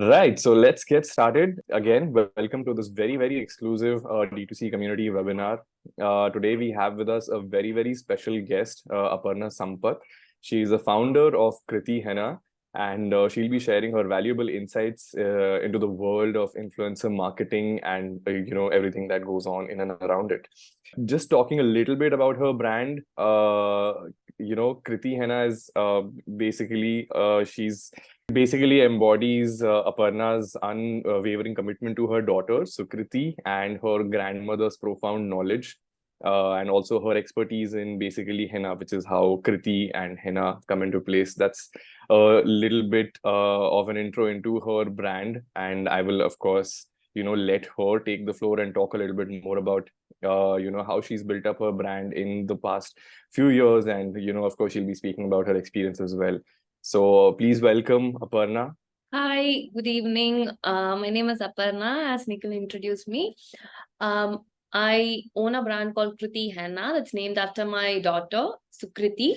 Right, so let's get started. Again, welcome to this very exclusive D2C community webinar. Today we have with us a very special guest, Aparna Sampath. She is the founder of Kriti Henna, and she'll be sharing her valuable insights into the world of influencer marketing and everything that goes on in and around it. Just talking a little bit about her brand, Kriti Henna is she's basically embodies Aparna's unwavering commitment to her daughter, Sukriti, and her grandmother's profound knowledge, and also her expertise in basically henna, which is how Kriti and henna come into place. That's a little bit of an intro into her brand, and I will, of course, let her take the floor and talk a little bit more about how she's built up her brand in the past few years, and of course she'll be speaking about her experience as well. So please welcome Aparna. Hi, good evening. My name is Aparna, as Nikhil introduced me. I own a brand called Kriti Henna that's named after my daughter, Sukriti.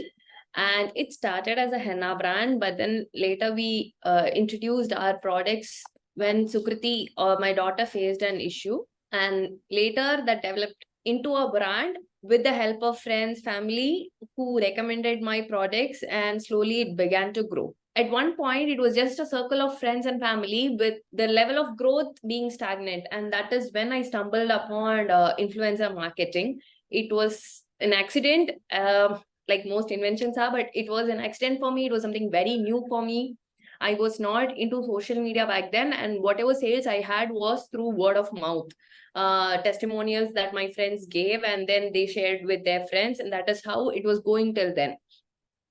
And it started as a henna brand, but then later we introduced our products when Sukriti or my daughter faced an issue. And later that developed into a brand with the help of friends, family who recommended my products, and slowly it began to grow. At one point, it was just a circle of friends and family, with the level of growth being stagnant. And that is when I stumbled upon influencer marketing. It was an accident, like most inventions are, but it was an accident for me. It was something very new for me. I was not into social media back then, and whatever sales I had was through word of mouth, testimonials that my friends gave, and then they shared with their friends, and that is how it was going till then.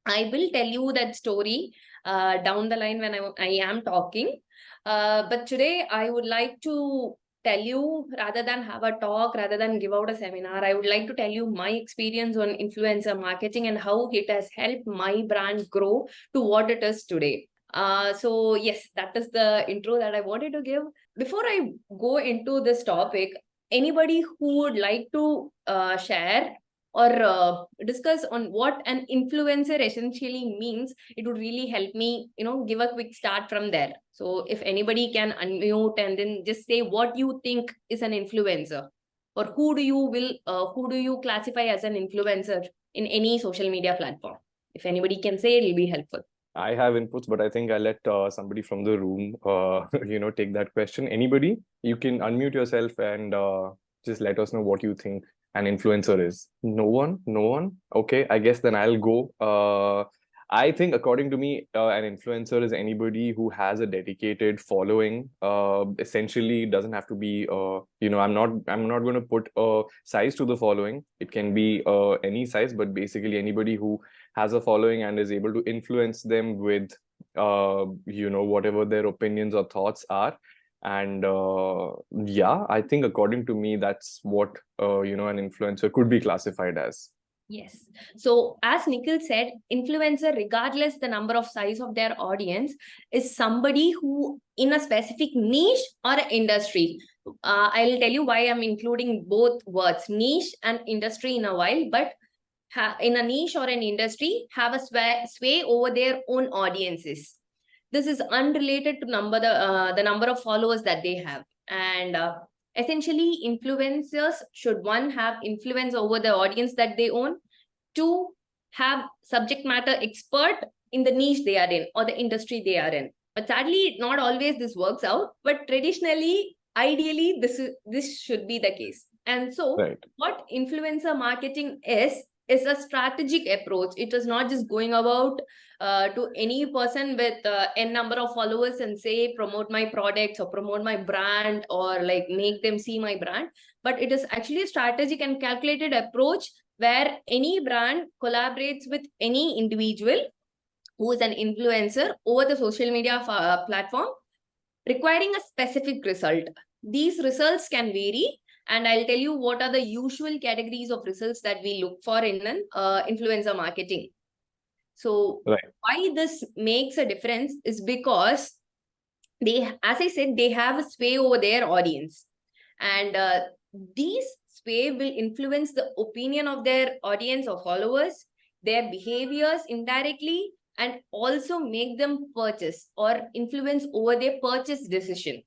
I will tell you that story down the line when I am talking. But today I would like to tell you, rather than have a talk, rather than give out a seminar, I would like to tell you my experience on influencer marketing and how it has helped my brand grow to what it is today. So yes, that is the intro that I wanted to give. Before I go into this topic, anybody who would like to share or discuss on what an influencer essentially means, it would really help me, give a quick start from there. So if anybody can unmute and then just say what you think is an influencer, or who do you classify as an influencer in any social media platform. If anybody can say, it'll be helpful. I have inputs, but I think I'll let somebody from the room, take that question. Anybody, you can unmute yourself and just let us know what you think an influencer is. No one? No one? Okay, I guess then I'll go. I think, according to me, an influencer is anybody who has a dedicated following. Essentially, it doesn't have to be, I'm not going to put a size to the following. It can be any size, but basically anybody who has a following and is able to influence them with, whatever their opinions or thoughts are. And yeah, I think according to me, that's what, an influencer could be classified as. Yes. So as Nikhil said, influencer, regardless the number of size of their audience, is somebody who in a specific niche or industry. I'll tell you why I'm including both words, niche and industry, in a while. But in a niche or an industry, have a sway over their own audiences. This is unrelated to the number of followers that they have. And essentially, influencers should, one, have influence over the audience that they own, two, have subject matter expert in the niche they are in or the industry they are in. But sadly, not always this works out. But traditionally, ideally, this should be the case. And so, right, what influencer marketing is a strategic approach. It is not just going about to any person with n number of followers and say promote my products or promote my brand or like make them see my brand, but it is actually a strategic and calculated approach where any brand collaborates with any individual who is an influencer over the social media platform, requiring a specific result. These results can vary, and I'll tell you what are the usual categories of results that we look for in an influencer marketing. So right, why this makes a difference is because they, as I said, they have a sway over their audience, and these sway will influence the opinion of their audience or followers, their behaviors indirectly, and also make them purchase or influence over their purchase decision.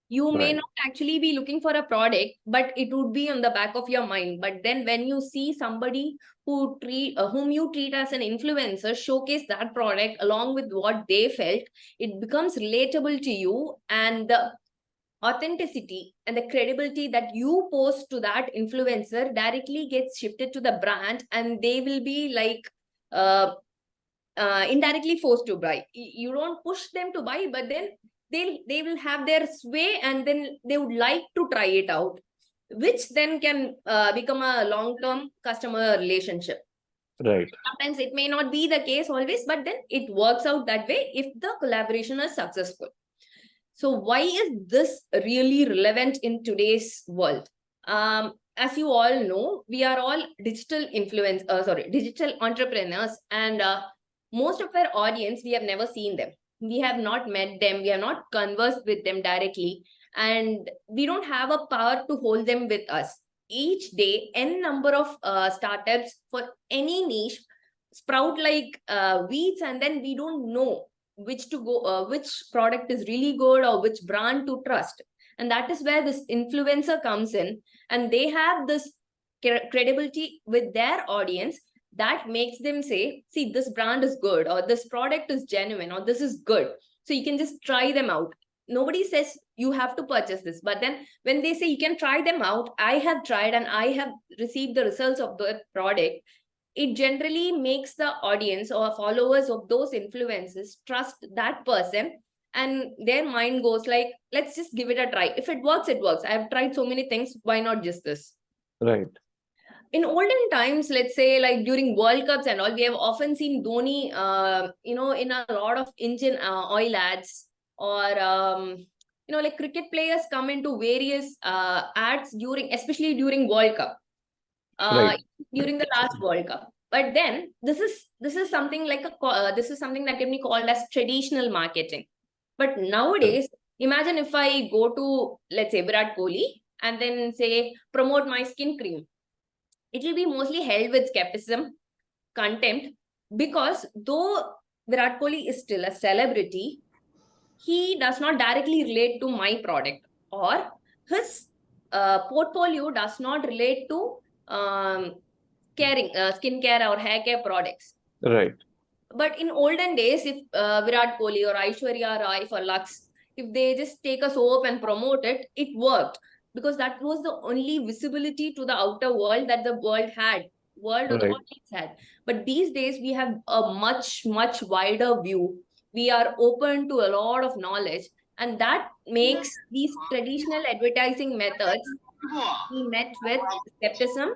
You may Right. not actually be looking for a product, but it would be on the back of your mind. But then when you see somebody whom you treat as an influencer showcase that product along with what they felt, it becomes relatable to you, and the authenticity and the credibility that you post to that influencer directly gets shifted to the brand, and they will be like indirectly forced to buy. You don't push them to buy, but then they will have their sway, and then they would like to try it out, which then can become a long-term customer relationship. Right. Sometimes it may not be the case always, but then it works out that way if the collaboration is successful. So why is this really relevant in today's world? As you all know, we are all digital entrepreneurs, and most of our audience, we have never seen them. We have not met them. We have not conversed with them directly, and we don't have a power to hold them with us. Each day, n number of startups for any niche sprout like weeds, and then we don't know which product is really good or which brand to trust. And that is where this influencer comes in, and they have this credibility with their audience that makes them say, see, this brand is good, or this product is genuine, or this is good, so you can just try them out. Nobody says you have to purchase this, but then when they say you can try them out, I have tried and I have received the results of the product, it generally makes the audience or followers of those influencers trust that person, and their mind goes like, let's just give it a try. If it works, it works. I've tried so many things, why not just this? Right. In olden times, let's say like during World Cups and all, we have often seen Dhoni in a lot of engine oil ads, or like cricket players come into various ads especially during World Cup, Right. during the last World Cup. But then this is something like this is something that can be called as traditional marketing. But nowadays, imagine if I go to, let's say, Virat Kohli and then say promote my skin cream, it will be mostly held with skepticism, contempt, because though Virat Kohli is still a celebrity, he does not directly relate to my product, or his portfolio does not relate to skincare or hair care products. Right. But in olden days, if Virat Kohli or Aishwarya Rai for Lux, if they just take a soap and promote it, it worked, because that was the only visibility to the outer world that the world or the Right. audience had. But these days, we have a much, much wider view. We are open to a lot of knowledge, and that makes these traditional advertising methods be met with skepticism,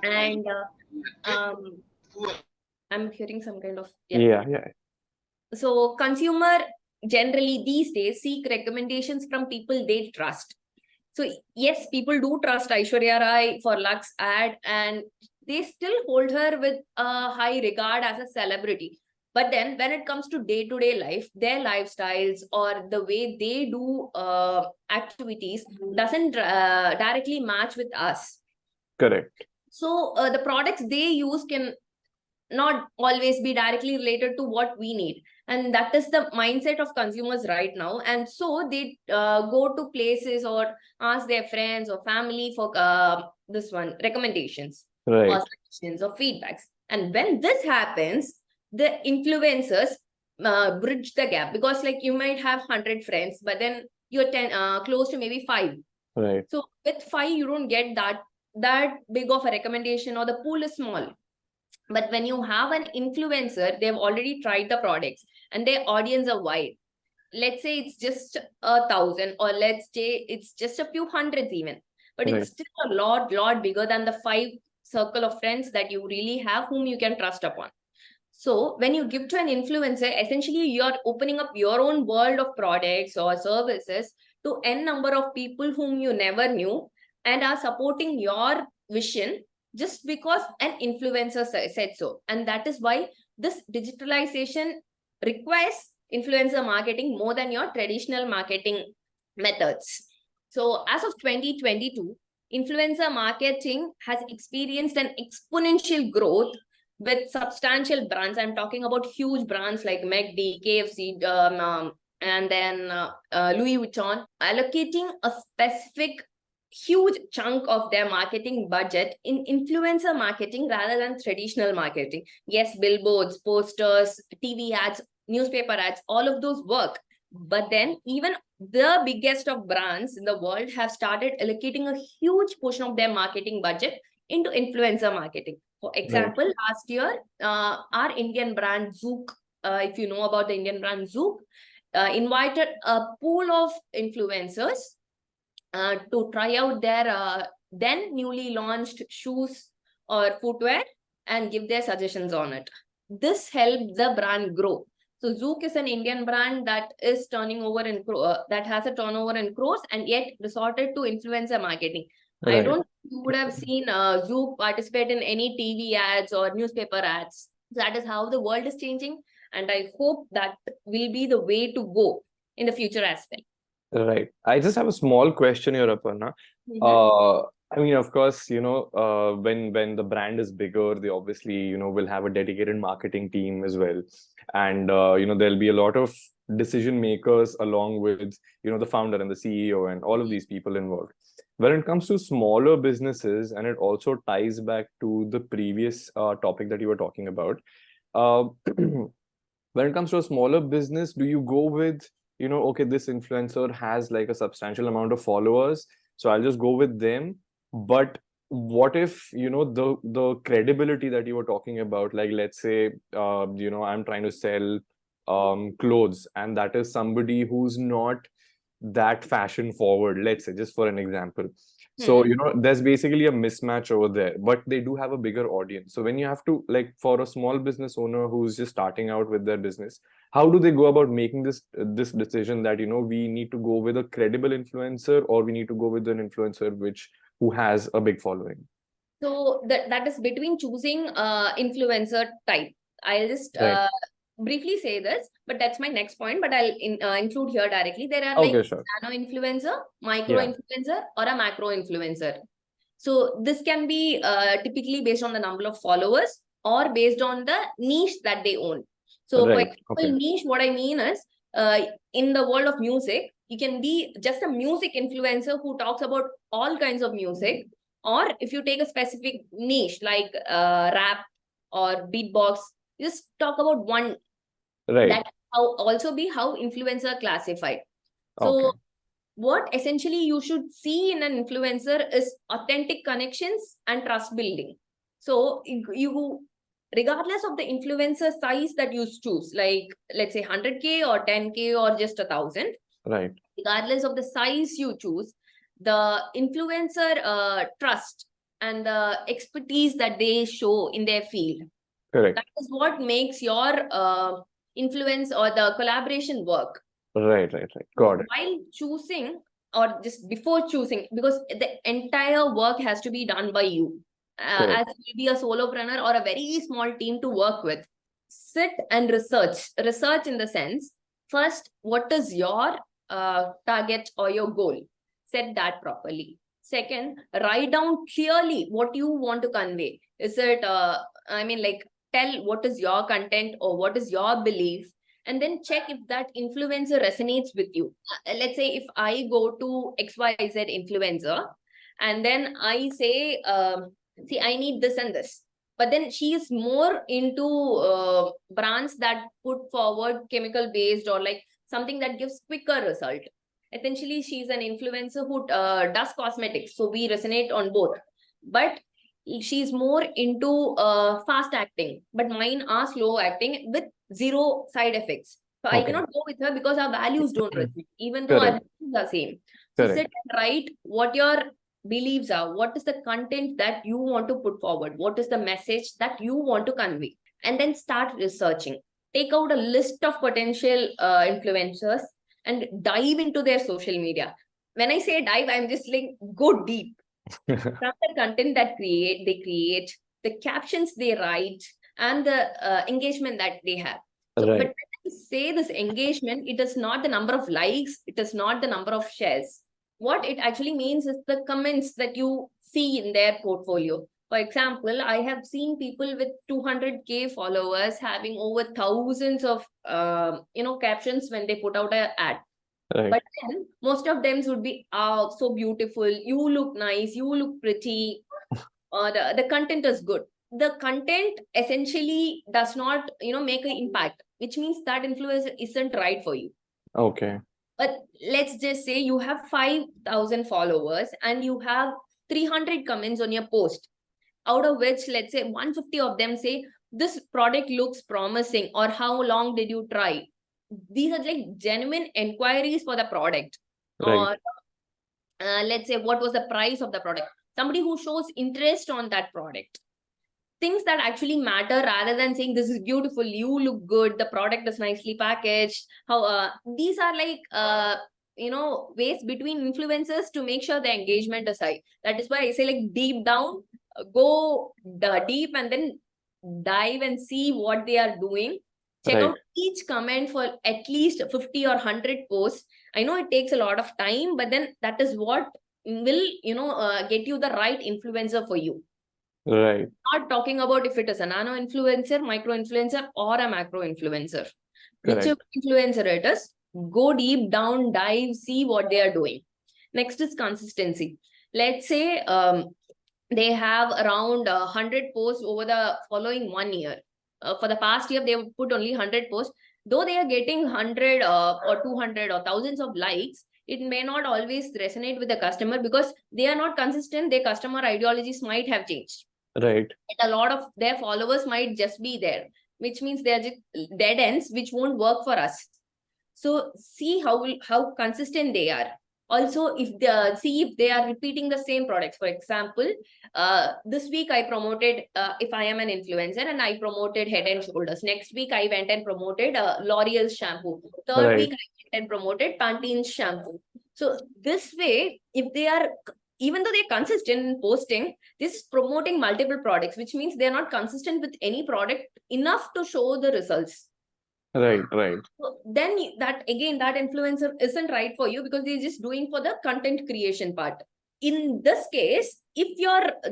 and I'm hearing some kind of Yeah. So consumer generally these days seek recommendations from people they trust. So yes, people do trust Aishwarya Rai for Lux ad, and they still hold her with a high regard as a celebrity. But then when it comes to day-to-day life, their lifestyles or the way they do activities doesn't directly match with us. Correct. So the products they use can not always be directly related to what we need, and that is the mindset of consumers right now. And so they go to places or ask their friends or family for this one recommendations Right. or suggestions or feedbacks. And when this happens, the influencers bridge the gap, because like you might have 100 friends, but then you're close to maybe 5. Right. So with 5 you don't get that big of a recommendation, or the pool is small. But when you have an influencer, they've already tried the products and their audience are wide. Let's say it's just 1,000, or let's say it's just a few hundreds even, but Right. it's still a lot bigger than the 5 circle of friends that you really have whom you can trust upon. So when you give to an influencer, essentially you're opening up your own world of products or services to n number of people whom you never knew, and are supporting your vision just because an influencer said so. And that is why this digitalization requires influencer marketing more than your traditional marketing methods. So as of 2022, influencer marketing has experienced an exponential growth with substantial brands. I'm talking about huge brands like McD, KFC, and then Louis Vuitton, allocating a specific huge chunk of their marketing budget in influencer marketing rather than traditional marketing. Yes, billboards, posters, TV ads, newspaper ads, all of those work. But then even the biggest of brands in the world have started allocating a huge portion of their marketing budget into influencer marketing. For example, last year, our Indian brand Zook, if you know about the Indian brand Zook, invited a pool of influencers to try out their then newly launched shoes or footwear and give their suggestions on it. This helped the brand grow. So Zook is an Indian brand that is turning over in that has a turnover in crores, and yet resorted to influencer marketing. I don't think you would have seen Zook participate in any TV ads or newspaper ads. That is how the world is changing, and I hope that will be the way to go in the future as well. Right. I just have a small question here, Aparna. I mean, of course, when the brand is bigger, they obviously, will have a dedicated marketing team as well. And, there'll be a lot of decision makers along with, the founder and the CEO and all of these people involved. When it comes to smaller businesses, and it also ties back to the previous topic that you were talking about, when it comes to a smaller business, do you go with, okay, this influencer has like a substantial amount of followers, so I'll just go with them? But what if, the credibility that you were talking about, like, let's say, I'm trying to sell clothes, and that is somebody who's not that fashion forward, let's say, just for an example. So, there's basically a mismatch over there, but they do have a bigger audience. So when you have to, like, for a small business owner who's just starting out with their business, how do they go about making this decision that, we need to go with a credible influencer, or we need to go with an influencer who has a big following? So that is between choosing influencer type. I'll just briefly say this, but that's my next point, but I'll include here directly. There are like nano influencer, micro influencer, or a macro influencer. So this can be typically based on the number of followers or based on the niche that they own. So for example, niche, what I mean is in the world of music, you can be just a music influencer who talks about all kinds of music. Or if you take a specific niche like rap or beatbox, just talk about one. That also be how influencer classified. So what essentially you should see in an influencer is authentic connections and trust building. So you, regardless of the influencer size that you choose, like let's say 100K or 10K or just 1,000, regardless of the size you choose, the influencer trust and the expertise that they show in their field, that is what makes your influence or the collaboration work. Got it. While choosing, or just before choosing, because the entire work has to be done by you, as you will be a solopreneur or a very small team to work with. Sit and research in the sense, first, what is your target or your goal? Set that properly. Second, write down clearly what you want to convey. Is it, tell what is your content or what is your belief, and then check if that influencer resonates with you. Let's say if I go to XYZ influencer and then I say, see, I need this and this, but then she is more into brands that put forward chemical based or like something that gives quicker result. Essentially, she's an influencer who does cosmetics, so we resonate on both. But she's more into fast acting, but mine are slow acting with zero side effects. So I cannot go with her because our values don't resonate, even though our values are same. So sit and write what your beliefs are. What is the content that you want to put forward? What is the message that you want to convey? And then start researching. Take out a list of potential influencers and dive into their social media. When I say dive, I'm just like, go deep. From the content that they create, the captions they write, and the engagement that they have. So, but when I say this engagement, it is not the number of likes, it is not the number of shares. What it actually means is the comments that you see in their portfolio. For example, I have seen people with 200K followers having over thousands of captions when they put out an ad. Right. But then most of them would be, oh, so beautiful, you look nice, you look pretty, the content is good. The content essentially does not, make an impact, which means that influencer isn't right for you. Okay. But let's just say you have 5,000 followers and you have 300 comments on your post, out of which, let's say 150 of them say, this product looks promising, or how long did you try? These are like genuine inquiries for the product. Right. Or let's say, what was the price of the product? Somebody who shows interest on that product. Things that actually matter, rather than saying this is beautiful, you look good, the product is nicely packaged. How these are like ways between influencers to make sure the engagement is high. That is why I say, like, deep down, go deep and then dive and see what they are doing. Check Right. out each comment for at least 50 or 100 posts. I know it takes a lot of time, but then that is what will get you the right influencer for you. Right. Not talking about if it is a nano influencer, micro influencer, or a macro influencer. Whichever Correct. influencer it is, go deep down, dive, see what they are doing. Next is consistency. Let's say they have around 100 posts over the following 1 year. For the past year, they put only 100 posts. Though they are getting 100 or 200 or thousands of likes, it may not always resonate with the customer because they are not consistent. Their customer ideologies might have changed. Right. And a lot of their followers might just be there, which means they are just dead ends, which won't work for us. So see how consistent they are. Also, if they are repeating the same products. For example, this week I promoted, if I am an influencer and I promoted Head and Shoulders. Next week I went and promoted L'Oreal's shampoo. Third Right. week I went and promoted Pantene's shampoo. So this way, if they are, even though they're consistent in posting, this is promoting multiple products, which means they're not consistent with any product enough to show the results. Right. Right. So then that influencer isn't right for you because they're just doing for the content creation part. In this case, if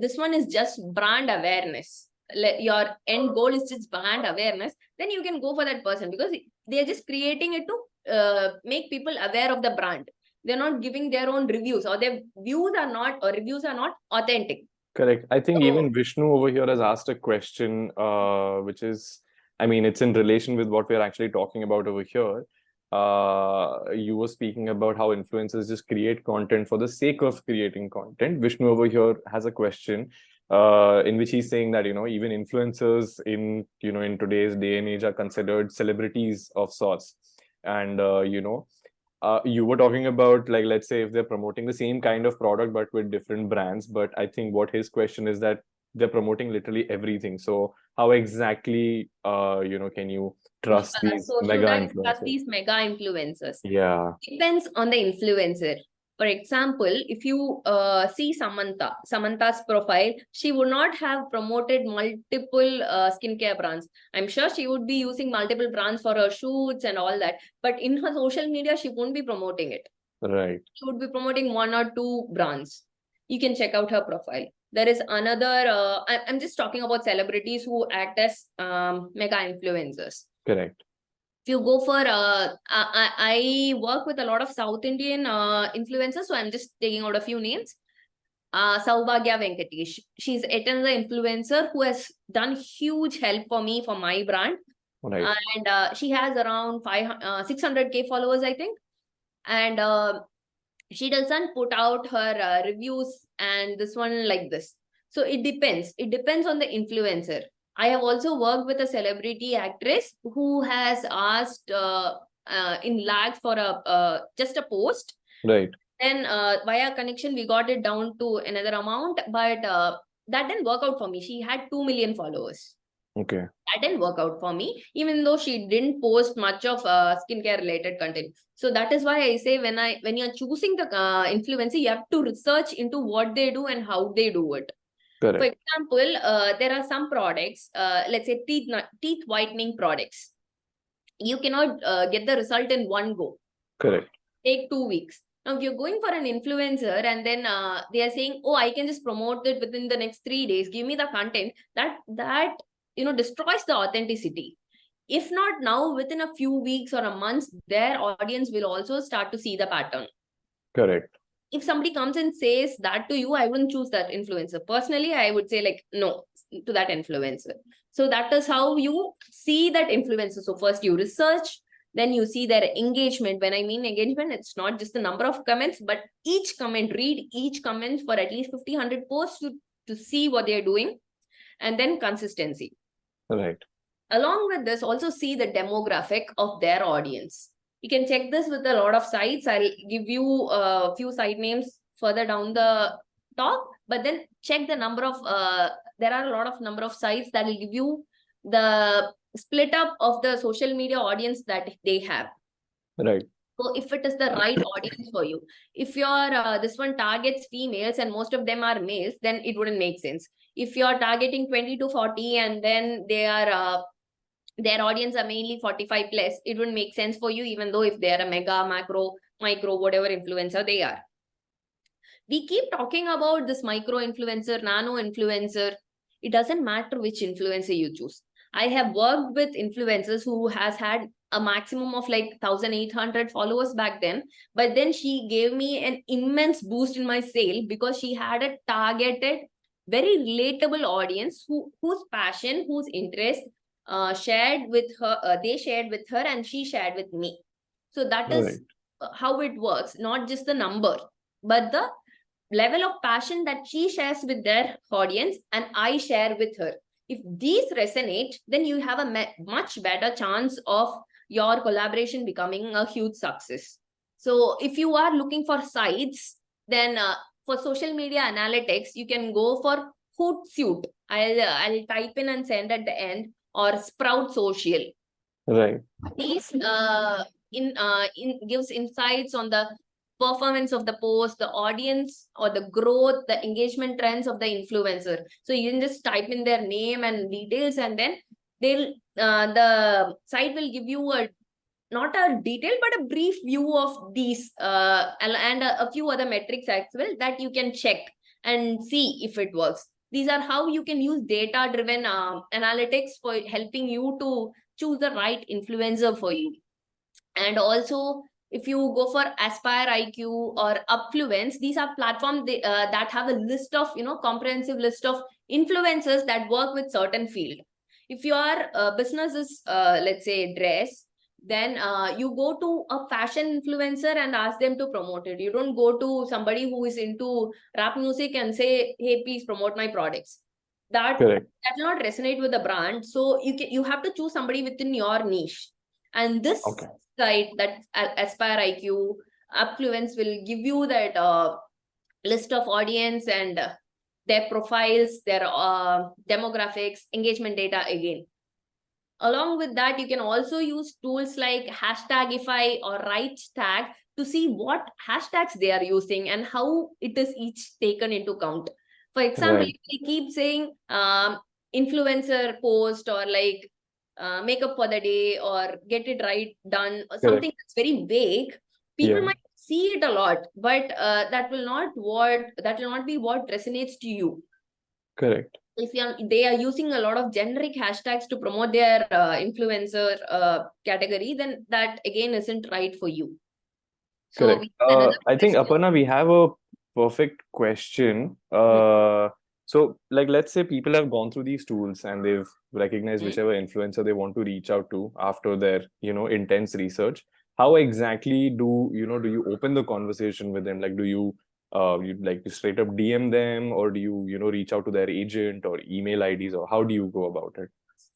this one is just brand awareness, your end goal is just brand awareness, then you can go for that person because they're just creating it to make people aware of the brand. They're not giving their own reviews, or their reviews are not authentic. Correct. I think So, even Vishnu over here has asked a question, which is, I mean, it's in relation with what we're actually talking about over here. You were speaking about how influencers just create content for the sake of creating content. Vishnu over here has a question, in which he's saying that, even influencers in today's day and age are considered celebrities of sorts. And, you were talking about, like, let's say if they're promoting the same kind of product but with different brands, but I think what his question is that they're promoting literally everything. So how exactly can you trust these so mega should I trust influencers? these mega influencers? Yeah. Depends on the influencer. For example, if you see Samantha's profile, she would not have promoted multiple skincare brands. I'm sure she would be using multiple brands for her shoots and all that. But in her social media, she won't be promoting it. Right. She would be promoting 1 or 2 brands. You can check out her profile. There is another, I'm just talking about celebrities who act as mega influencers. Correct. If you go for I work with a lot of South Indian influencers, so I'm just taking out a few names. Saubhagya Venkatesh, she's another influencer who has done huge help for me for my brand. Right. And she has around 600K followers, I think. And she doesn't put out her reviews and this one like this. So it depends on the influencer. I have also worked with a celebrity actress who has asked in lakhs for just a post. Right. Then via connection, we got it down to another amount, but that didn't work out for me. She had 2 million followers. Okay. That didn't work out for me, even though she didn't post much of skincare related content. So that is why I say when you're choosing the influencer, you have to research into what they do and how they do it. Correct. For example, there are some products, let's say teeth whitening products. You cannot get the result in one go. Correct. Take 2 weeks. Now, if you're going for an influencer and then they are saying, oh, I can just promote it within the next 3 days, give me the content, that destroys the authenticity. If not now, within a few weeks or a month, their audience will also start to see the pattern. Correct. If somebody comes and says that to you, I wouldn't choose that influencer. Personally, I would say like no to that influencer. So that is how you see that influencer. So first you research, then you see their engagement. When I mean engagement, it's not just the number of comments, but each comment, read each comment for at least 50, 100 posts to see what they're doing. And then consistency. Right. Along with this, also see the demographic of their audience. You can check this with a lot of sites. I'll give you a few site names further down the talk, but then check the number of, there are a lot of number of sites that will give you the split up of the social media audience that they have. Right. So if it is the right audience for you, if your this one targets females and most of them are males, then it wouldn't make sense. If you're targeting 20 to 40 and then they are their audience are mainly 45 plus, it wouldn't make sense for you, even though if they are a mega, macro, micro, whatever influencer they are. We keep talking about this micro influencer, nano influencer. It doesn't matter which influencer you choose. I have worked with influencers who has had a maximum of like 1,800 followers back then, but then she gave me an immense boost in my sale because she had a targeted, very relatable audience whose passion, whose interest shared with her, they shared with her and she shared with me. So that is how it works, not just the number, but the level of passion that she shares with their audience and I share with her. If these resonate, then you have a much better chance of your collaboration becoming a huge success. So if you are looking for sites, then for social media analytics, you can go for Hootsuite. I'll type in and send at the end, or Sprout Social. Right. These gives insights on the performance of the post, the audience or the growth, the engagement trends of the influencer. So you can just type in their name and details, and then they'll the site will give you a not a detailed but a brief view of these and a few other metrics as well that you can check and see if it works. These are how you can use data driven analytics for helping you to choose the right influencer for you. And also, if you go for Aspire IQ or Upfluence, these are platforms that have a list of, comprehensive list of influencers that work with certain field. If your business is, let's say, dress, then you go to a fashion influencer and ask them to promote it. You don't go to somebody who is into rap music and say, hey, please promote my products. That will not resonate with the brand. So you have to choose somebody within your niche. And this site, that Aspire IQ, Upfluence, will give you that list of audience and their profiles, their demographics, engagement data again. Along with that, you can also use tools like hashtagify or right tag to see what hashtags they are using and how it is each taken into account. For example, if we keep saying influencer post or like makeup for the day or get it right done, or something that's very vague, people might see it a lot, but that will not be what resonates to you. Correct. If they are using a lot of generic hashtags to promote their influencer category, then that again isn't right for you. So I think, Aparna, we have a perfect question. So like, let's say people have gone through these tools and they've recognized whichever influencer they want to reach out to after their, intense research. How exactly do you open the conversation with them? Like, do you straight up DM them, or do you, reach out to their agent or email IDs, or how do you go about it?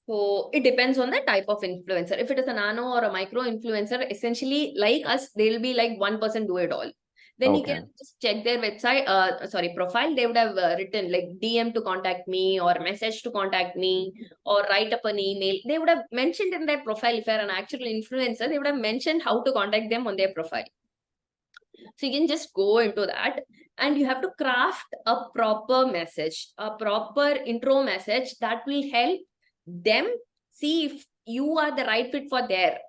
So it depends on the type of influencer. If it is a nano or a micro influencer, essentially like us, they'll be like one person do it all. Then you can just check their website, profile. They would have written like DM to contact me or message to contact me or write up an email. They would have mentioned in their profile, if you're an actual influencer, they would have mentioned how to contact them on their profile. So you can just go into that and you have to craft a proper message, a proper intro message that will help them see if you are the right fit for their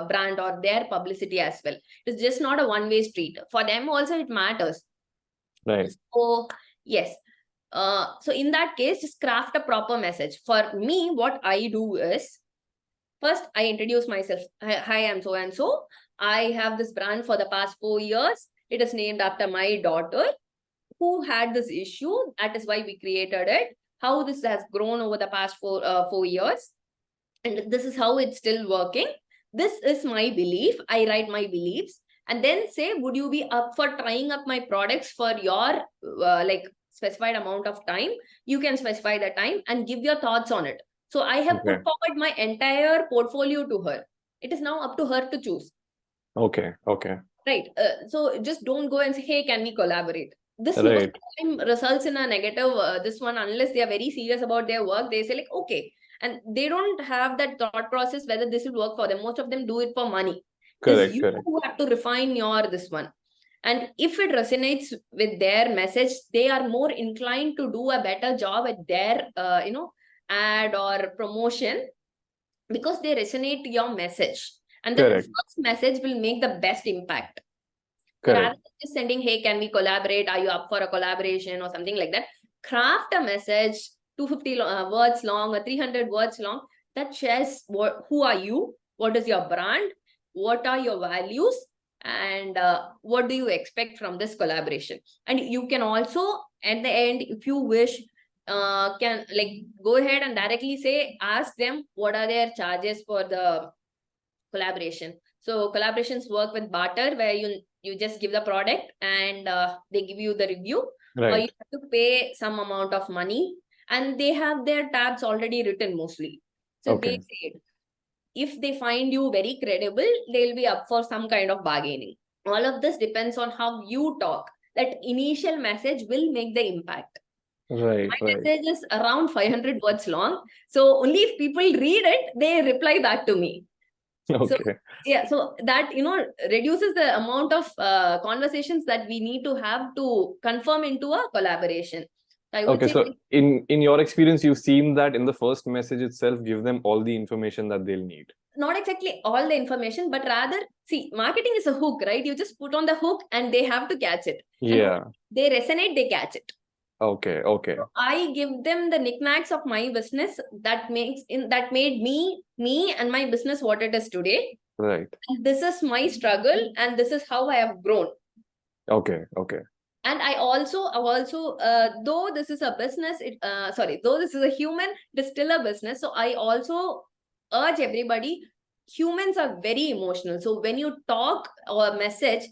brand or their publicity as well. It's just not a one-way street. For them also it matters. Right. So yes. So in that case, just craft a proper message. For me, what I do is, first I introduce myself. Hi, I'm so and so. I have this brand for the past 4 years. It is named after my daughter who had this issue. That is why we created it. How this has grown over the past 4 years. And this is how it's still working. This is my belief. I write my beliefs. And then say, would you be up for trying up my products for your like specified amount of time? You can specify the time and give your thoughts on it. So I have Okay. put forward my entire portfolio to her. It is now up to her to choose. Okay. Okay. Right. So just don't go and say, hey, can we collaborate? This most Right. of the time results in a negative, this one, unless they are very serious about their work, they say like, okay. And they don't have that thought process whether this will work for them. Most of them do it for money. It is Correct. you Correct. who have to refine your this one. And if it resonates with their message, they are more inclined to do a better job at their, ad or promotion, because they resonate to your message. And that Correct. first message will make the best impact. So Correct. rather than just sending, hey, can we collaborate? Are you up for a collaboration or something like that? Craft a message, 250 words long or 300 words long, that shares who are you, what is your brand, what are your values, and what do you expect from this collaboration. And you can also, at the end, if you wish, can like go ahead and directly say, ask them what are their charges for the collaboration. So collaborations work with barter, where you just give the product and they give you the review, or you Right. have to pay some amount of money, and they have their tabs already written mostly. So Okay. they said, if they find you very credible, they'll be up for some kind of bargaining. All of this depends on how you talk. That initial message will make the impact. Right. My Right. message is around 500 words long. So only if people read it, they reply back to me. So Okay. yeah, so that reduces the amount of conversations that we need to have to confirm into a collaboration. I would Okay. say, So in your experience, you've seen that in the first message itself, give them all the information that they'll need. not exactly all the information, but rather, see, marketing is a hook, right? You just put on the hook and they have to catch it. And Yeah. they resonate, they catch it. Okay. Okay. So I give them the knickknacks of my business that made me and my business what it is today. Right. And this is my struggle, and this is how I have grown. Okay. Okay. And though this is a business, though this is a human, it is still a business. So I also urge everybody, humans are very emotional. So when you talk or message,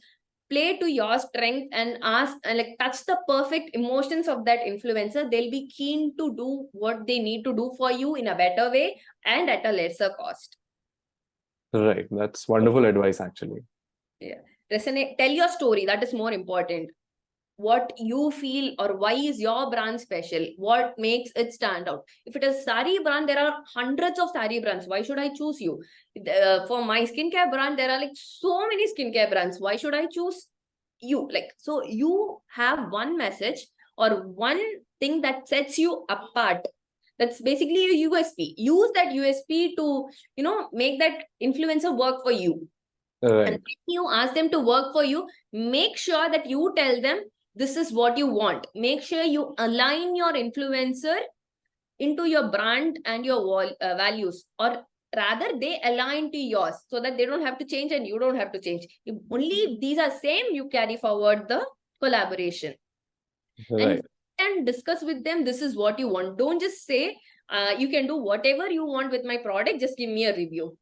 play to your strength and ask and like touch the perfect emotions of that influencer. They'll be keen to do what they need to do for you in a better way and at a lesser cost. Right. That's wonderful advice, actually. Yeah. Resonate, tell your story. That is more important. What you feel, or why is your brand special? What makes it stand out? If it is sari brand, there are hundreds of sari brands. Why should I choose you? For my skincare brand, there are like so many skincare brands. Why should I choose you? Like, so you have one message or one thing that sets you apart. That's basically a USP. Use that USP to, make that influencer work for you. Right. And when you ask them to work for you, make sure that you tell them this is what you want. Make sure you align your influencer into your brand and your values, or rather they align to yours, so that they don't have to change and you don't have to change. If only these are same, you carry forward the collaboration. Right. And discuss with them, this is what you want. Don't just say, you can do whatever you want with my product, just give me a review.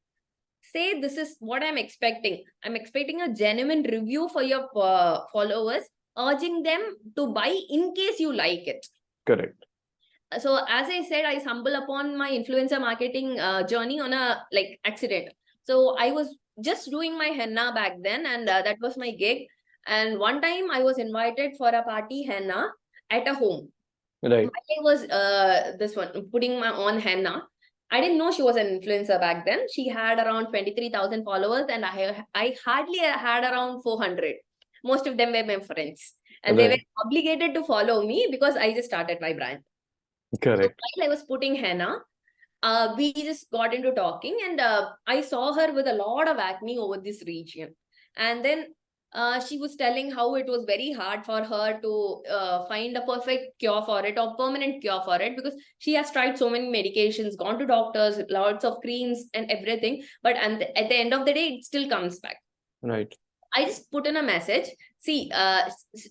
Say, this is what I'm expecting. I'm expecting a genuine review for your followers, urging them to buy in case you like it. Correct. So as I said, I stumbled upon my influencer marketing journey on a accident. So I was just doing my henna back then, and that was my gig. And one time I was invited for a party henna at a home. Right. I was this one putting my own henna. I didn't know she was an influencer back then. She had around 23,000 followers, and I hardly had around 400. Most of them were my friends, and they were obligated to follow me because I just started my brand. So Correct. while I was putting henna, we just got into talking, and I saw her with a lot of acne over this region. And then she was telling how it was very hard for her to find a perfect cure for it or permanent cure for it, because she has tried so many medications, gone to doctors, lots of creams and everything, but at the end of the day, it still comes back. Right. I just put in a message. See,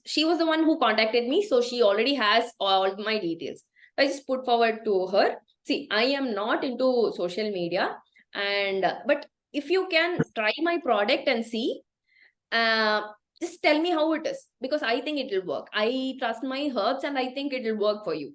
she was the one who contacted me, so she already has all my details. I just put forward to her. See, I am not into social media, and but if you can try my product and see, uh, just tell me how it is, because I think it will work. I trust my herbs, and I think it will work for you.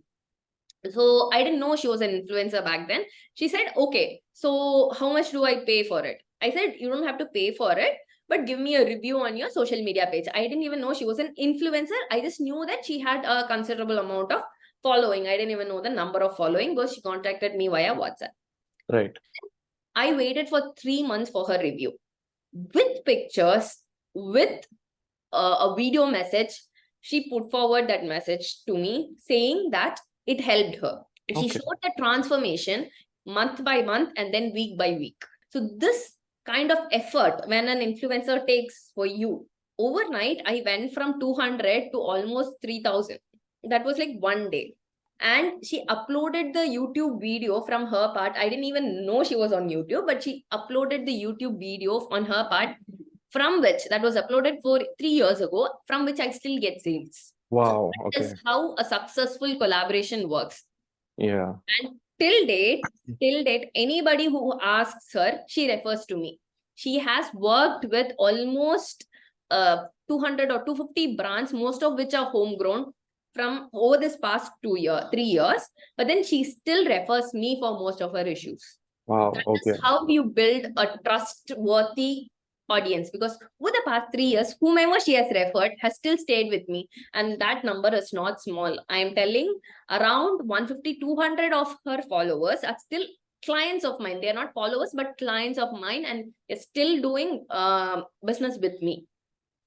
So I didn't know she was an influencer back then. She said, okay, so how much do I pay for it? I said, you don't have to pay for it, but give me a review on your social media page. I didn't even know she was an influencer. I just knew that she had a considerable amount of following. I didn't even know the number of following, because she contacted me via WhatsApp. Right. I waited for 3 months for her review with pictures, with a video message. She put forward that message to me saying that it helped her. She Okay. showed the transformation month by month and then week by week. So this kind of effort when an influencer takes for you, overnight, I went from 200 to almost 3,000. That was like one day. And she uploaded the YouTube video from her part. I didn't even know she was on YouTube, but she uploaded the YouTube video on her part, from which that was uploaded for 3 years ago, from which I still get sales. Wow. So that Okay. is how a successful collaboration works. Yeah. And till date, anybody who asks her, she refers to me. She has worked with almost 200 or 250 brands, most of which are homegrown, from over this past 3 years. But then she still refers me for most of her issues. Wow. That Okay. is how you build a trustworthy audience, because over the past 3 years, whomever she has referred has still stayed with me, and that number is not small. I am telling, around 150, 200 of her followers are still clients of mine. They are not followers, but clients of mine, and they're still doing business with me.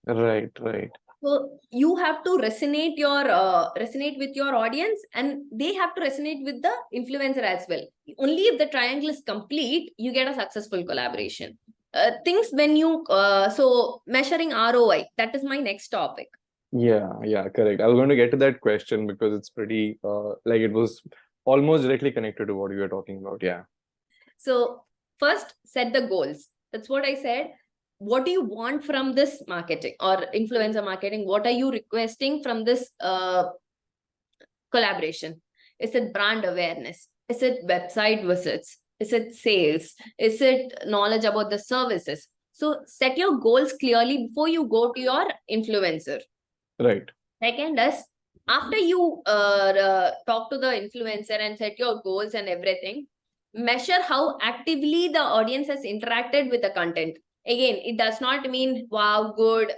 Right. Right. So you have to resonate with your audience, and they have to resonate with the influencer as well. Only if the triangle is complete, you get a successful collaboration. Things when you so measuring ROI, that is my next topic. Yeah. Yeah. Correct. I was going to get to that question because it's pretty like it was almost directly connected to what you were talking about. Yeah. So first, set the goals. That's what I said. What do you want from this marketing or influencer marketing? What are you requesting from this collaboration? Is it brand awareness? Is it website visits? Is it sales? Is it knowledge about the services? So set your goals clearly before you go to your influencer. Right. Second is, after you talk to the influencer and set your goals and everything, measure how actively the audience has interacted with the content. Again, it does not mean, wow, good,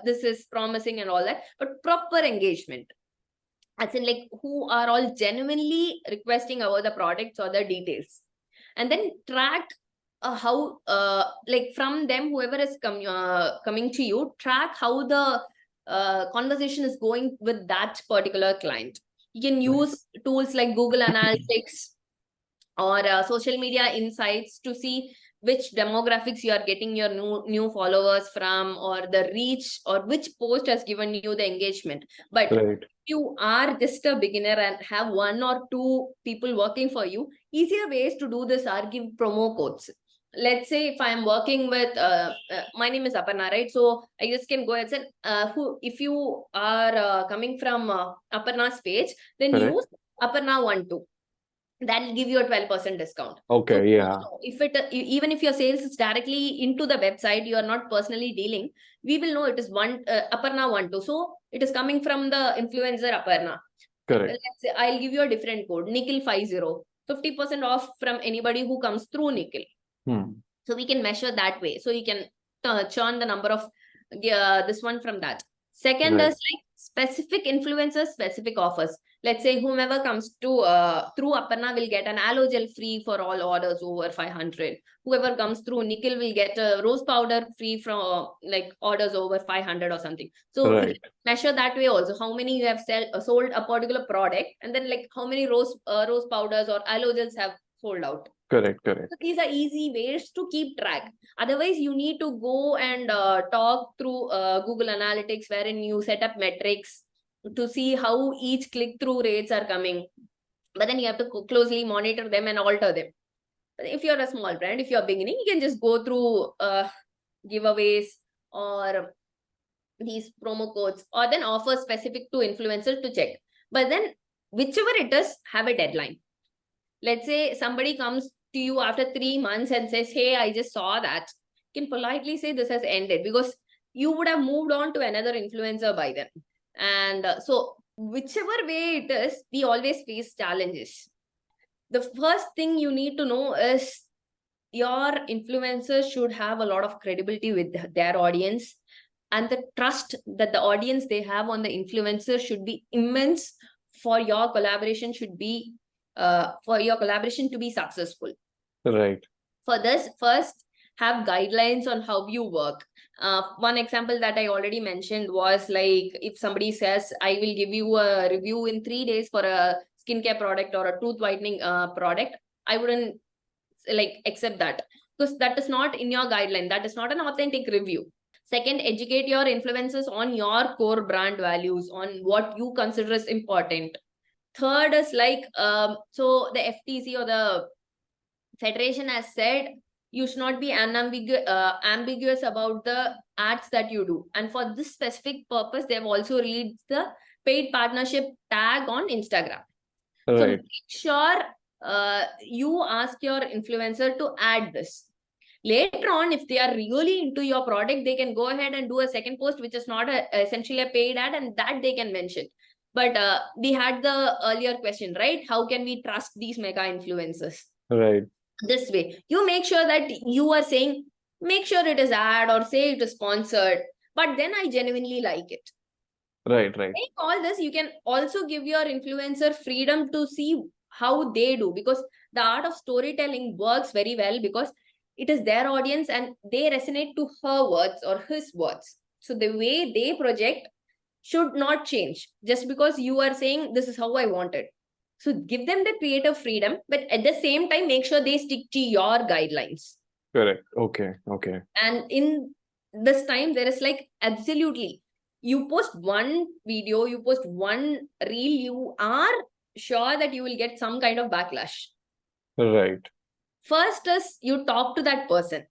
this is promising and all that, but proper engagement. As in, like, who are all genuinely requesting about the products or the details. And then track how, like, from them, whoever is coming to you, track how the conversation is going with that particular client. You can use tools like Google Analytics or social media insights to see which demographics you are getting your new followers from, or the reach, or which post has given you the engagement. But Right. if you are just a beginner and have 1 or 2 people working for you, easier ways to do this are give promo codes. Let's say if I'm working with my name is Aparna, right? So I just can go ahead and say, if you are coming from Aparna's page, then Correct. use Aparna12. That'll give you a 12% discount. Okay. So Yeah. if it even if your sales is directly into the website, you are not personally dealing, we will know it is Aparna12. So it is coming from the influencer Aparna. Correct. Let's say I'll give you a different code, Nikhil50, 50% off from anybody who comes through Nikhil. So we can measure that way. So you can churn the number of this one from that. Second Right. is like specific influencers, specific offers. Let's say whomever comes to through Aparna will get an aloe gel free for all orders over 500. Whoever comes through Nikhil will get a rose powder free from like orders over 500 or something. So you Right. can measure that way also, how many you have sold a particular product, and then like how many rose powders or aloe gels have sold out. Correct. Correct. So these are easy ways to keep track. Otherwise, you need to go and talk through Google Analytics, wherein you set up metrics to see how each click-through rates are coming. But then you have to closely monitor them and alter them. But if you're a small brand, if you're beginning, you can just go through giveaways or these promo codes, or then offer specific to influencers to check. But then whichever it is, have a deadline. Let's say somebody comes to you after 3 months and says, hey, I just saw that. You can politely say this has ended, because you would have moved on to another influencer by then. And so whichever way it is, we always face challenges. The first thing you need to know is your influencers should have a lot of credibility with their audience, and the trust that the audience they have on the influencer should be immense for your collaboration should be for your collaboration to be successful. Right. For this, first have guidelines on how you work. One example that I already mentioned was like, if somebody says, I will give you a review in 3 days for a skincare product or a tooth whitening product, I wouldn't like accept that, because that is not in your guideline. That is not an authentic review. Second, educate your influencers on your core brand values, on what you consider is important. Third is like, so the FTC or the federation has said, you should not be ambiguous about the ads that you do. And for this specific purpose, they've also released the paid partnership tag on Instagram. Right. So make sure you ask your influencer to add this. Later on, if they are really into your product, they can go ahead and do a second post, which is not essentially a paid ad, and that they can mention. But we had the earlier question, right? How can we trust these mega influencers? Right. This way, you make sure that you are saying, make sure it is ad or say it is sponsored, but then I genuinely like it. Right. Right. Like all this, you can also give your influencer freedom to see how they do, because the art of storytelling works very well because it is their audience and they resonate to her words or his words. So the way they project should not change just because you are saying this is how I want it. So give them the creative freedom, but at the same time, make sure they stick to your guidelines. Correct. Okay. Okay. And in this time, there is like absolutely, you post one video, you post one reel, you are sure that you will get some kind of backlash. Right. First is you talk to that person.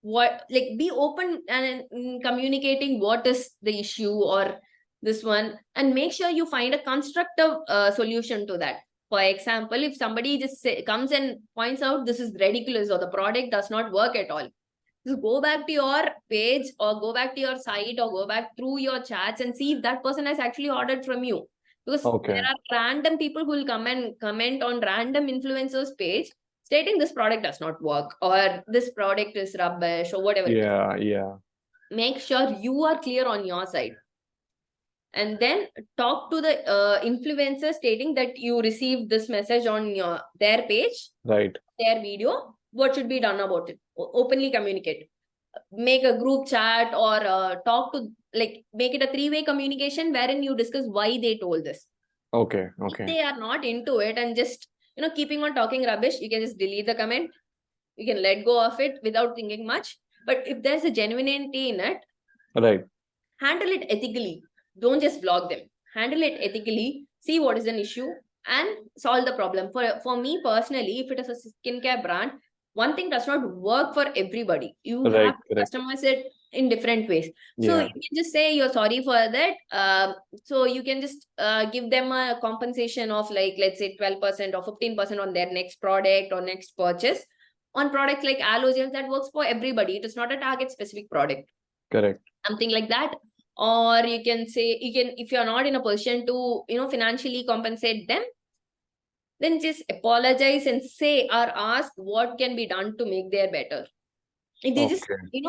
What, like, be open and in communicating what is the issue or this one, and make sure you find a constructive solution to that. For example, if somebody just comes and points out this is ridiculous or the product does not work at all, just go back to your page or go back to your site or go back through your chats and see if that person has actually ordered from you. Because there are random people who will come and comment on random influencers page stating this product does not work or this product is rubbish or whatever. Yeah. Make sure you are clear on your side. And then talk to the influencer stating that you received this message on their page, right, their video. What should be done about it? Openly communicate. Make a group chat or talk to, like, make it a 3-way communication wherein you discuss why they told this. Okay. If they are not into it and just, keeping on talking rubbish, you can just delete the comment. You can let go of it without thinking much. But if there's a genuinity in it, right, handle it ethically. Don't just block them. Handle it ethically. See what is an issue and solve the problem. For me personally, if it is a skincare brand, one thing does not work for everybody. You have to customize it in different ways. So you can just say you're sorry for that. So you can just give them a compensation of, like, let's say 12% or 15% on their next product or next purchase. On products like aloe gel, that works for everybody. It is not a target specific product. Correct. Something like that. Or you can say, if you're not in a position to, financially compensate them, then just apologize and say or ask what can be done to make their better. If they just,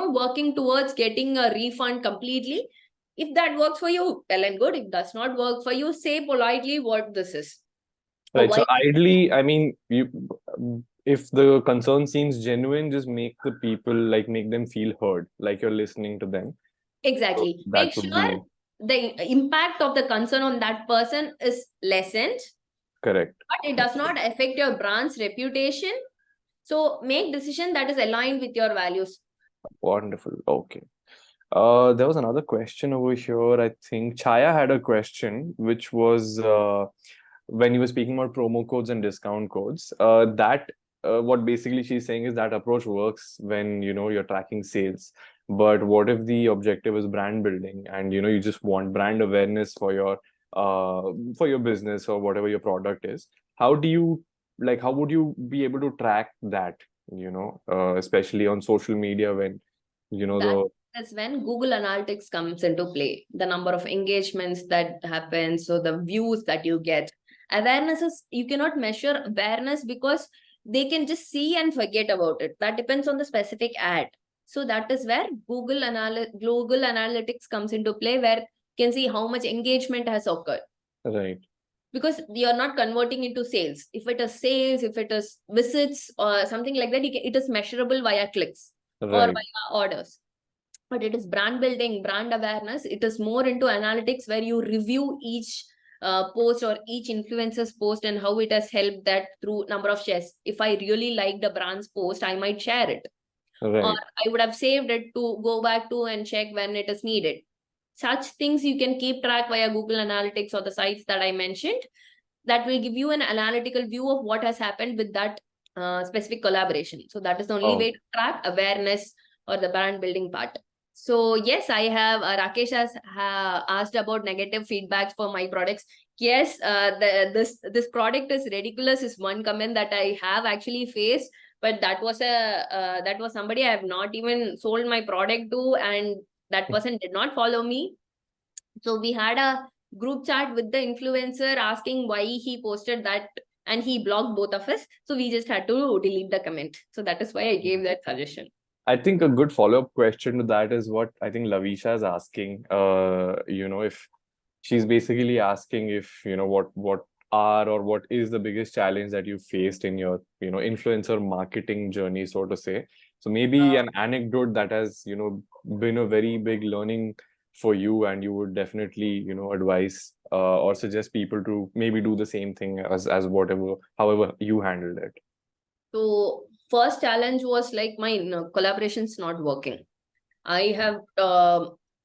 working towards getting a refund completely, if that works for you, well and good. If it does not work for you, say politely what this is. Right. So ideally, I mean, if the concern seems genuine, just make the people, make them feel heard, like you're listening to them. Exactly. So make sure the impact of the concern on that person is lessened. Correct. but it does not affect your brand's reputation. So make decision that is aligned with your values. Wonderful. Okay. There was another question over here. I think Chaya had a question, which was when you were speaking about promo codes and discount codes. That what basically she's saying is that approach works when you're tracking sales. But what if the objective is brand building, and you just want brand awareness for your business or whatever your product is? How do you how would you be able to track that? Especially on social media when That the is when Google Analytics comes into play. The number of engagements that happen, so the views that you get. Awareness is, you cannot measure awareness because they can just see and forget about it. That depends on the specific ad. So that is where Google Analytics comes into play, where you can see how much engagement has occurred. right. Because you're not converting into sales. If it is sales, if it is visits or something like that, it is measurable via clicks or Right. via orders. But it is brand building, brand awareness. It is more into analytics, where you review each post or each influencer's post and how it has helped that through number of shares. If I really like the brand's post, I might share it, or Right. I would have saved it to go back to and check when it is needed. Such things you can keep track via Google Analytics or the sites that I mentioned. That will give you an analytical view of what has happened with that specific collaboration. So that is the only Oh, way to track awareness or the brand building part. So yes, I have Rakesh has asked about negative feedbacks for my products. Yes, this product is ridiculous is one comment that I have actually faced, but that was somebody I have not even sold my product to, and that person did not follow me. So we had a group chat with the influencer asking why he posted that, and he blocked both of us. So we just had to delete the comment. So that is why I gave that suggestion. I think a good follow-up question to that is what I think Lavisha is asking. If she's basically asking if, what are or what is the biggest challenge that you faced in your, influencer marketing journey, so to say. So maybe an anecdote that has, been a very big learning for you, and you would definitely, advise or suggest people to maybe do the same thing as whatever, however you handled it. So first challenge was like my collaboration's not working. I have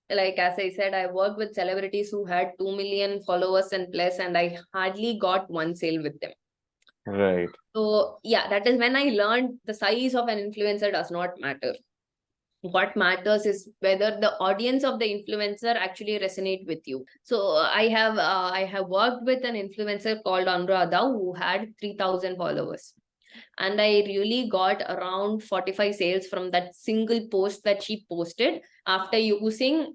like as I said, I worked with celebrities who had 2 million followers and plus, and I hardly got one sale with them. Right. So yeah, that is when I learned the size of an influencer does not matter. What matters is whether the audience of the influencer actually resonate with you. So I have worked with an influencer called Anuradha who had 3,000 followers, and I really got around 45 sales from that single post that she posted after using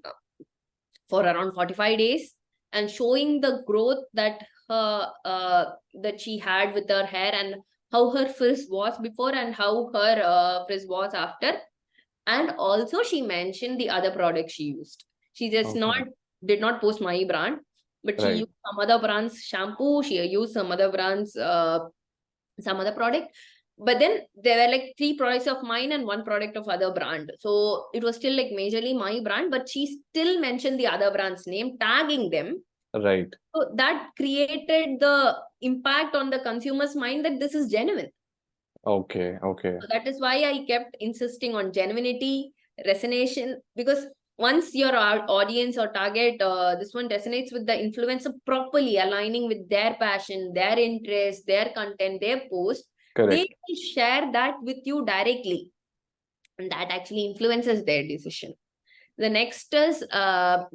for around 45 days, and showing the growth that that she had with her hair, and how her frizz was before and how her frizz was after. And also she mentioned the other products she used. She just not Okay. did not post my brand, but she Right. used some other brand's shampoo, she used some other brand's some other product. But then there were like 3 products of mine and 1 product of other brand. So it was still like majorly my brand, but she still mentioned the other brand's name, tagging them. Right. So that created the impact on the consumer's mind that this is genuine. Okay. Okay. So that is why I kept insisting on genuinity, resonation, because once your audience or target, this one resonates with the influencer properly, aligning with their passion, their interest, their content, their post, they Correct. will share that with you directly. And that actually influences their decision. The next is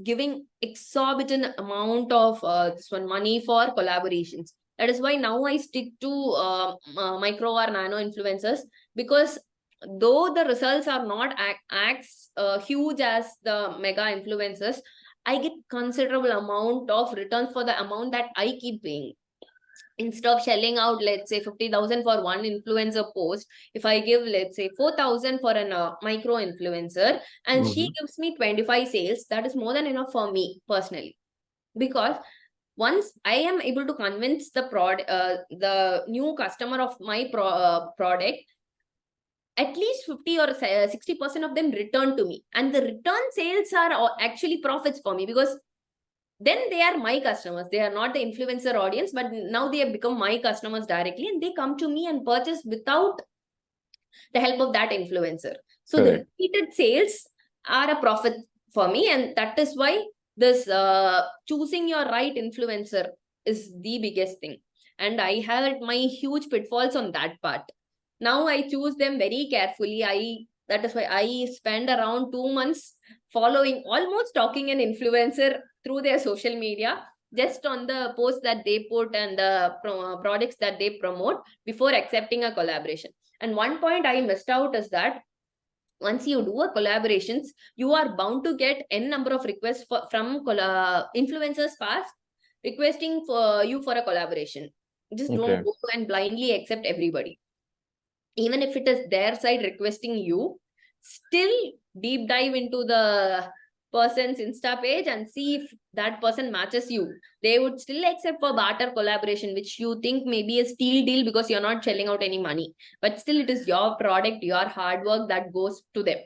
giving exorbitant amount of this one money for collaborations. That is why now I stick to micro or nano influencers, because though the results are not huge as the mega influencers, I get considerable amount of returns for the amount that I keep paying. Instead of shelling out, let's say 50,000 for one influencer post, if I give, let's say 4,000 for an micro influencer, and she Hmm. gives me 25 sales, that is more than enough for me personally. Because once I am able to convince the new customer of my product, at least 50 or 60% of them return to me, and the return sales are actually profits for me, because then they are my customers. They are not the influencer audience, but now they have become my customers directly, and they come to me and purchase without the help of that influencer. So the Correct. repeated sales are a profit for me, and that is why this choosing your right influencer is the biggest thing. And I had my huge pitfalls on that part. Now I choose them very carefully. That is why I spend around 2 months following, almost stalking an influencer through their social media, just on the posts that they put and the products that they promote before accepting a collaboration. And one point I missed out is that once you do a collaborations, you are bound to get n number of requests from influencers fast requesting for you for a collaboration. Just don't Okay. go and blindly accept everybody. Even if it is their side requesting you, still deep dive into the person's Insta page and see if that person matches you. They would still accept for barter collaboration, which you think may be a steal deal because you're not shelling out any money. But still, it is your product, your hard work that goes to them.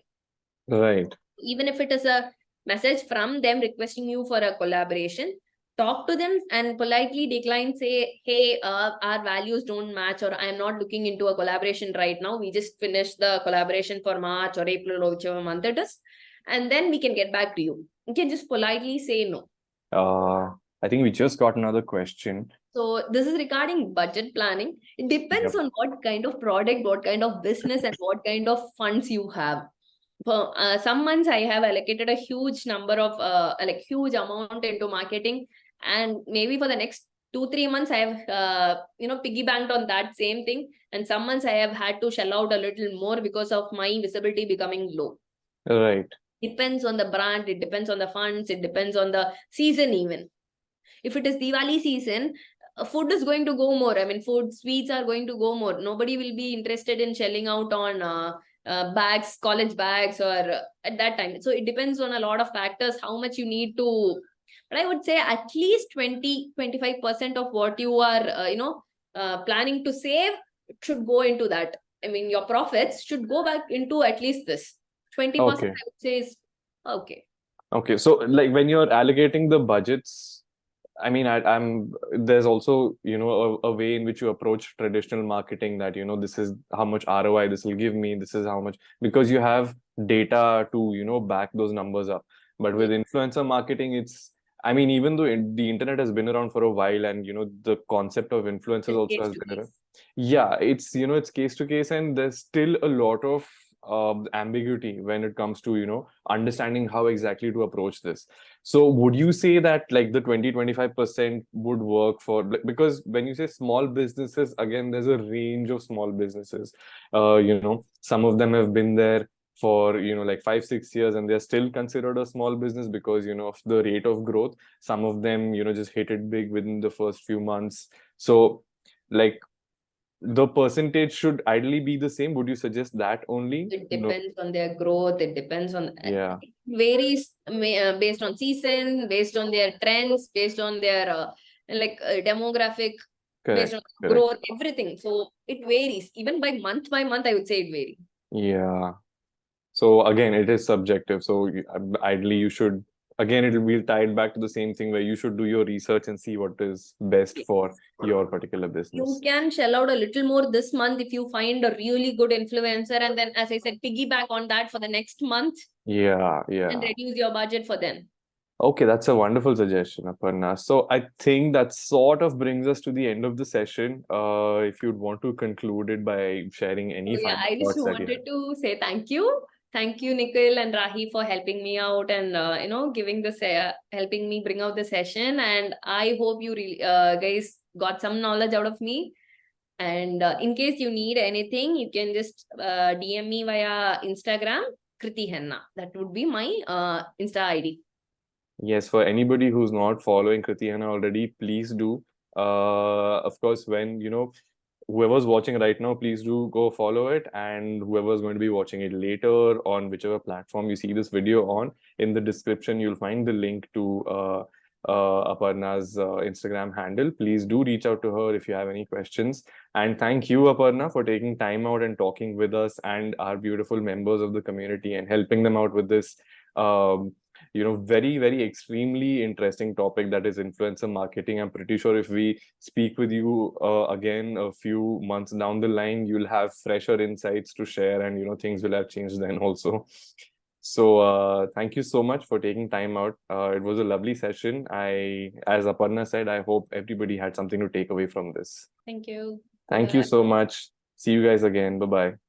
Right. Even if it is a message from them requesting you for a collaboration, talk to them and politely decline, say, hey, our values don't match, or I'm not looking into a collaboration right now. We just finished the collaboration for March or April or whichever month it is. And then we can get back to you. You can just politely say no. I think we just got another question. So this is regarding budget planning. It depends Yep. on what kind of product, what kind of business, and what kind of funds you have. For some months, I have allocated a huge number of like huge amount into marketing, and maybe for the next 2-3 months, I have piggy banked on that same thing. And some months I have had to shell out a little more because of my visibility becoming low. Right. Depends on the brand, it depends on the funds, it depends on the season even. If it is Diwali season, food is going to go more. I mean, food, sweets are going to go more. Nobody will be interested in shelling out on bags, college bags, or at that time. So it depends on a lot of factors, how much you need to. But I would say at least 20-25% of what you are, planning to save should go into that. I mean, your profits should go back into at least this. 20%, Okay. I would say, is okay. Okay. So like when you're allocating the budgets, I mean, I'm there's also, a way in which you approach traditional marketing that, this is how much ROI this will give me, this is how much, because you have data to, back those numbers up. But with influencer marketing, I mean, even though the internet has been around for a while and, the concept of influencers It's also case has to been around. case. Yeah, it's case to case, and there's still a lot of ambiguity when it comes to, understanding how exactly to approach this. So would you say that like the 20-25% would work for, because when you say small businesses, again, there's a range of small businesses. Some of them have been there for, like 5-6 years, and they're still considered a small business because, of the rate of growth. Some of them, just hit it big within the first few months. So like the percentage should ideally be the same. Would you suggest that only? It No. depends on their growth. It depends on, Yeah. it varies based on season, based on their trends, based on their demographic, based Correct. on Correct. growth, everything. So it varies. Even by month, I would say it varies. Yeah. So again, it is subjective. So ideally, you should, again, it will be tied back to the same thing where you should do your research and see what is best for your particular You business. can shell out a little more this month if you find a really good influencer, and then, as I said, piggyback on that for the next month Yeah. and Yeah. reduce your budget for them. Okay, that's a wonderful suggestion, Aparna. So I think that sort of brings us to the end of the session. If you'd want to conclude it by sharing any So yeah, final I just thoughts that you have. wanted to say thank you. Thank you, Nikhil and Rahi, for helping me out and giving this helping me bring out the session. And I hope you really guys got some knowledge out of me. And in case you need anything, you can just DM me via Instagram, Kriti Henna. That would be my Insta ID. Yes, for anybody who's not following Kriti already, please do. Of course, when whoever's watching right now, please do go follow it. And whoever's going to be watching it later on whichever platform you see this video on, in the description, you'll find the link to Aparna's Instagram handle. Please do reach out to her if you have any questions. And thank you, Aparna, for taking time out and talking with us and our beautiful members of the community and helping them out with this. very, very extremely interesting topic, that is influencer marketing. I'm pretty sure if we speak with you again a few months down the line, you'll have fresher insights to share, and things will have changed then also. So thank you so much for taking time out. It was a lovely session. As Aparna said, I hope everybody had something to take away from this. Thank you. Thank you Bye. so much. See you guys again. Bye bye.